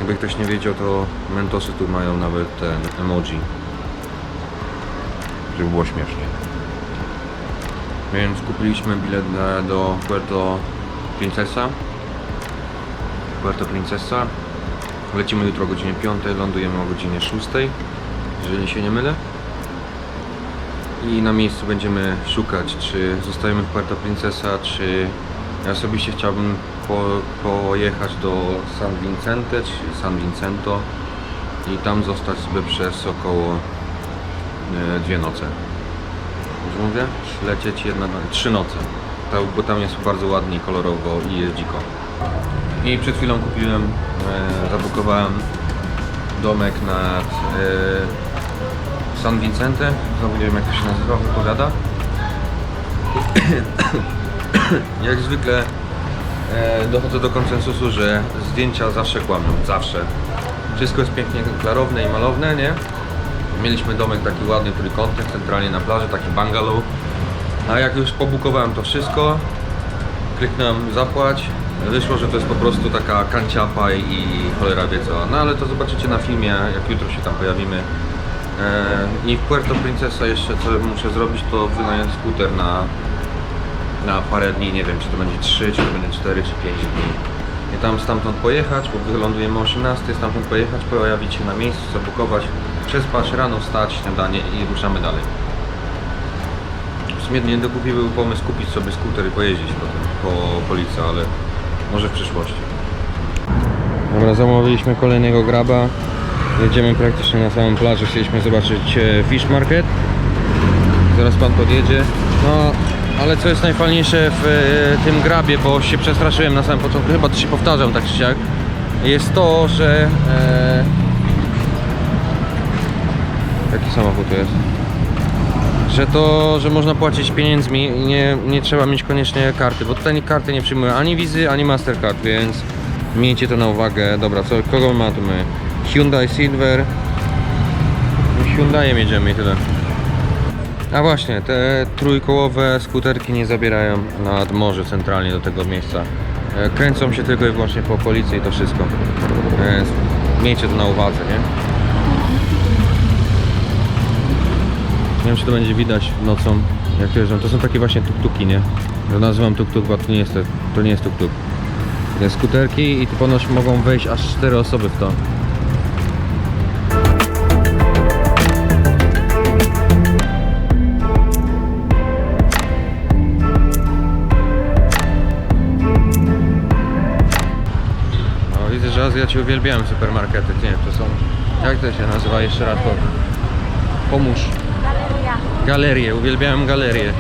Jakby ktoś nie wiedział, to Mentosy tu mają nawet ten emoji, żeby było śmiesznie. Więc kupiliśmy bilet do Puerto Princesa. Lecimy jutro o godzinie 5, lądujemy o godzinie 6, jeżeli się nie mylę. I na miejscu będziemy szukać, czy zostajemy w Puerto Princesa, czy ja osobiście chciałbym pojechać do San Vicento i tam zostać sobie przez około 2 noce. Już mówię? Lecieć 3 noce, bo tam jest bardzo ładnie, kolorowo i jest dziko. I przed chwilą kupiłem, zabukowałem domek nad San Vicente. Znowu nie wiem, jak to się nazywa, wypowiada. Jak zwykle dochodzę do konsensusu, że zdjęcia zawsze kłamią, zawsze. Wszystko jest pięknie klarowne i malowne, nie? Mieliśmy domek taki ładny, trójkątny, centralnie na plaży, taki bungalow. A jak już pobukowałem to wszystko, kliknąłem zapłać, wyszło, że to jest po prostu taka kanciapa i cholera wie co. No ale to zobaczycie na filmie, jak jutro się tam pojawimy. I w Puerto Princesa jeszcze co muszę zrobić, to wynająć skuter na parę dni, nie wiem czy to będzie 3, czy to będzie 4, czy 5 dni. I tam stamtąd pojechać, bo wylądujemy o 18, stamtąd pojechać, pojawić się na miejscu, zabukować, przespać, rano wstać, śniadanie i ruszamy dalej. W sumie niedogłupi był pomysł kupić sobie skuter i pojeździć potem po okolicy, ale może w przyszłości. Dobra, zamówiliśmy kolejnego graba. Jedziemy praktycznie na samą plażę, chcieliśmy zobaczyć Fish Market. Zaraz pan podjedzie. No, ale co jest najfajniejsze w tym grabie, bo się przestraszyłem na samym początku, chyba to się powtarzam tak czy siak, jest to, że... Jaki samochód to jest? Że można płacić pieniędzmi i nie trzeba mieć koniecznie karty, bo tutaj karty nie przyjmują ani Wizy, ani Mastercard, więc miejcie to na uwagę. Dobra, kogo my mamy? Hyundai Silver. Hyundaiem jedziemy i tyle. A właśnie, te trójkołowe skuterki nie zabierają nad morze centralnie do tego miejsca. Kręcą się tylko i wyłącznie po okolicy i to wszystko. Więc miejcie to na uwadze, nie? Nie wiem, czy to będzie widać nocą, jak jeżdżą. To są takie właśnie tuk-tuki, nie? Ja nazywam tuk-tuk, bo to nie jest tuk-tuk. Jest skuterki i tu ponoć mogą wejść aż 4 osoby w to. No widzę, że Azjaci uwielbiają supermarkety, nie? To są... Jak to się nazywa? Jeszcze raz pomóż. Galerie, uwielbiałem galerie.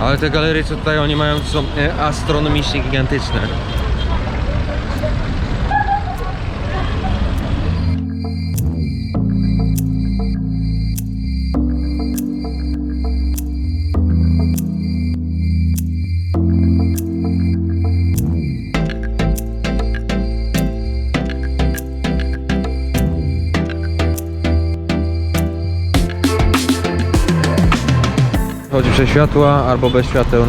Ale te galerie, co tutaj oni mają, to są astronomicznie gigantyczne. Chodzi przez światła albo bez świateł.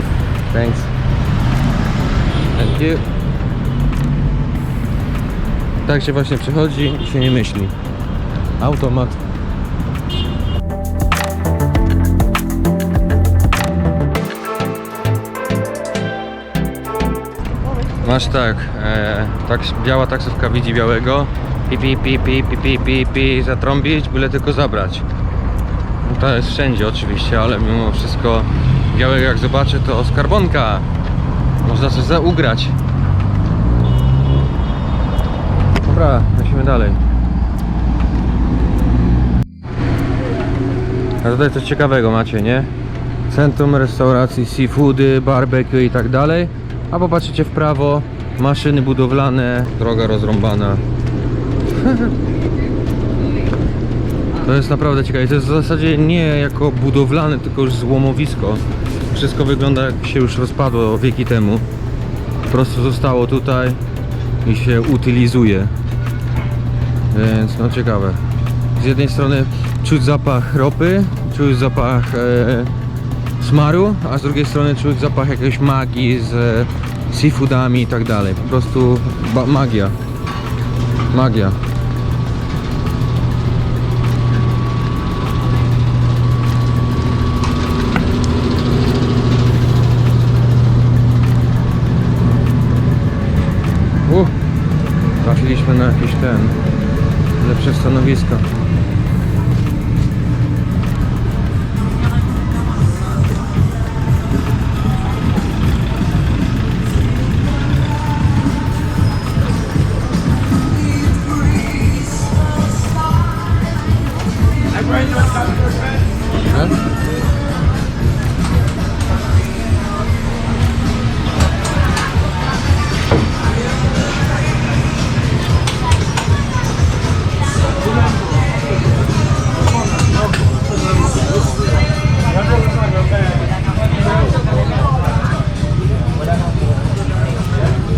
Thanks. Thank you. Tak się właśnie przechodzi i się nie myśli. Automat. Masz tak, biała taksówka widzi białego. Pi, zatrąbić, byle tylko zabrać. No to jest wszędzie oczywiście, ale mimo wszystko białego jak zobaczę, to skarbonka. Można coś zaugrać. Dobra, lecimy dalej. A tutaj coś ciekawego macie, nie? Centrum restauracji, seafoody, barbecue i tak dalej. A popatrzycie w prawo, maszyny budowlane, droga rozrąbana. To jest naprawdę ciekawe. To jest w zasadzie nie jako budowlane, tylko już złomowisko. Wszystko wygląda jak się już rozpadło wieki temu. Po prostu zostało tutaj i się utylizuje. Więc no ciekawe. Z jednej strony czuć zapach ropy, czuć zapach smaru, a z drugiej strony czuć zapach jakiejś magii z seafoodami i tak dalej. Po prostu magia. Magia. Trafiliśmy na jakieś lepsze stanowiska.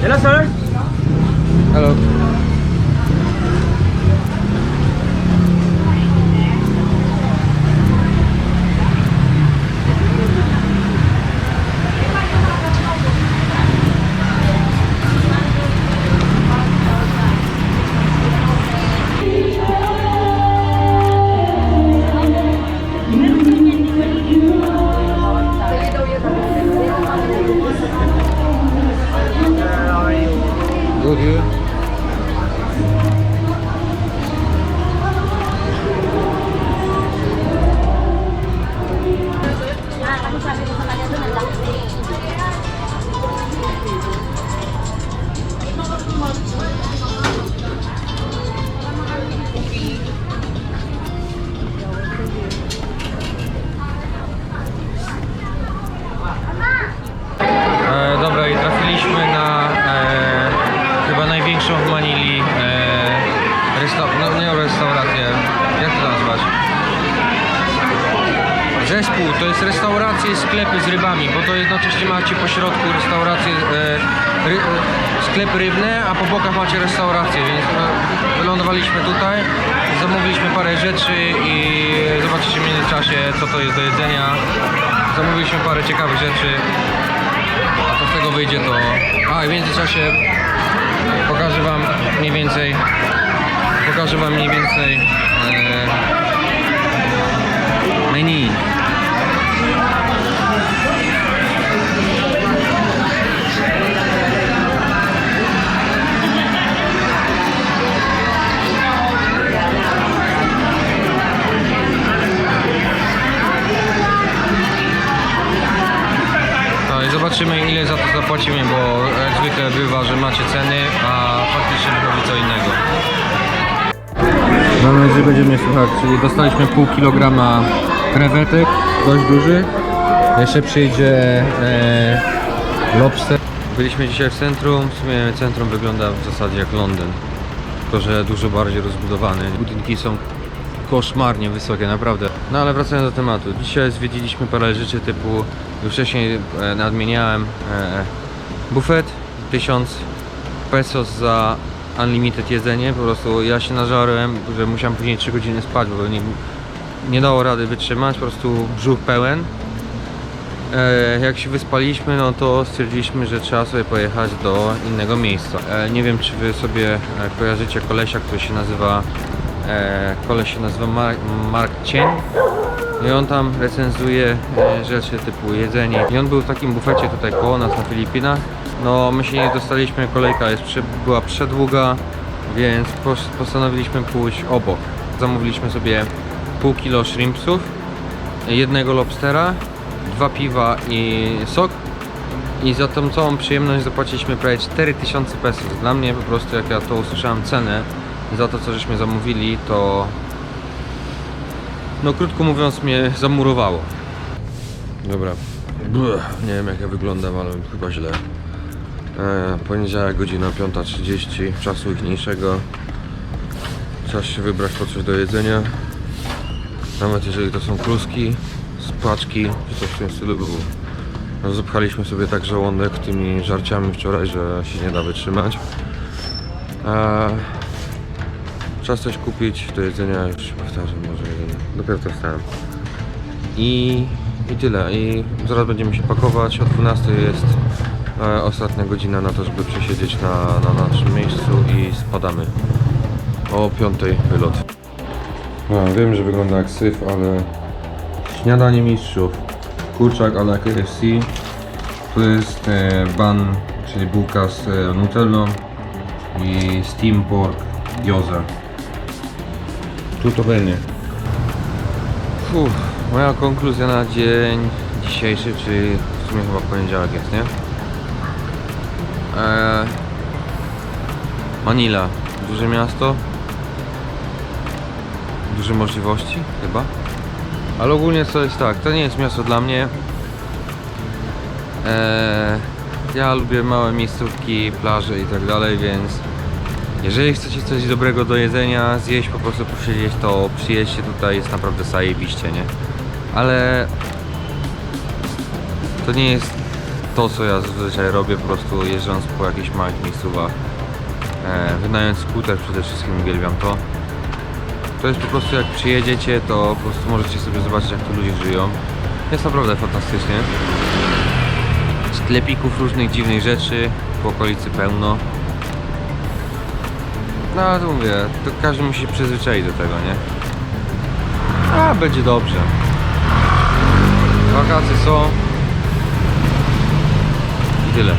Hello, sir. Hello. Good, you? Dobra, i trafiliśmy na chyba największą w Manili restaurację. Jak to nazwać? Zespół, to jest restauracje, sklepy z rybami, bo to jednocześnie macie po środku restauracje, sklepy rybne, a po bokach macie restauracje, więc wylądowaliśmy tutaj, zamówiliśmy parę rzeczy i zobaczycie w międzyczasie, co to jest do jedzenia. Zamówiliśmy parę ciekawych rzeczy, a co z tego wyjdzie, to... A i w międzyczasie pokażę wam mniej więcej menu. No i zobaczymy, ile za to zapłacimy, bo jak zwykle bywa, że macie ceny, a faktycznie wychodzi co innego. Mam nadzieję, że będzie mnie słuchać, czyli dostaliśmy pół kilograma krewetek, dość duży. Jeszcze przyjdzie lobster. Byliśmy dzisiaj w centrum, w sumie centrum wygląda w zasadzie jak Londyn, tylko że dużo bardziej rozbudowany. Budynki są koszmarnie wysokie, naprawdę. No ale wracając do tematu, dzisiaj zwiedziliśmy parę rzeczy typu, już wcześniej nadmieniałem, bufet, 1000 pesos za unlimited jedzenie, po prostu ja się nażarłem, że musiałem później 3 godziny spać, bo nie dało rady wytrzymać, po prostu brzuch pełen. Jak się wyspaliśmy, no to stwierdziliśmy, że trzeba sobie pojechać do innego miejsca. Nie wiem, czy wy sobie kojarzycie kolesia, który się nazywa Mark Chen. I on tam recenzuje rzeczy typu jedzenie. I on był w takim bufecie tutaj koło nas na Filipinach. No my się nie dostaliśmy, kolejka była przedługa, więc postanowiliśmy pójść obok. Zamówiliśmy sobie pół kilo shrimpsów, jednego lobstera, 2 piwa i sok. I za tą całą przyjemność zapłaciliśmy prawie 4000 pesos. Dla mnie po prostu, jak ja to usłyszałem cenę za to, co żeśmy zamówili, to no krótko mówiąc mnie zamurowało. Dobra, nie wiem jak ja wyglądam, ale chyba źle. Poniedziałek, godzina 5:30 czasu ichniejszego. Czas się wybrać po coś do jedzenia. Nawet jeżeli to są kluski z paczki, czy coś w tym stylu. No, zapchaliśmy sobie tak żołądek tymi żarciami wczoraj, że się nie da wytrzymać. Czas coś kupić do jedzenia, już się powtarzam, może dopiero to wstałem. I tyle. I zaraz będziemy się pakować. O 12 jest ostatnia godzina na to, żeby przesiedzieć na naszym miejscu i spadamy. O 5 wylot. No, wiem, że wygląda jak syf, ale śniadanie mistrzów. Kurczak a la KFC. Tu jest bun, czyli bułka z nutellą i steam pork gyoza. Tutto bene. Moja konkluzja na dzień dzisiejszy, czyli w sumie chyba poniedziałek jest, nie? Manila, duże miasto, duże możliwości chyba, ale ogólnie to jest tak, to nie jest miasto dla mnie. Ja lubię małe miejscówki, plaże i tak dalej, więc jeżeli chcecie coś dobrego do jedzenia, zjeść, po prostu posiedzieć, to przyjedźcie tutaj, jest naprawdę zajebiście, nie? Ale to nie jest to, co ja zazwyczaj robię, po prostu jeżdżąc po jakichś małych miejscówach. Wynając skuter przede wszystkim, uwielbiam to. To jest po prostu, jak przyjedziecie, to po prostu możecie sobie zobaczyć, jak tu ludzie żyją. Jest naprawdę fantastycznie. Sklepików różnych dziwnych rzeczy po okolicy pełno. No ale to mówię, to każdy musi się przyzwyczaić do tego, nie? A będzie dobrze. Wakacje są. I tyle.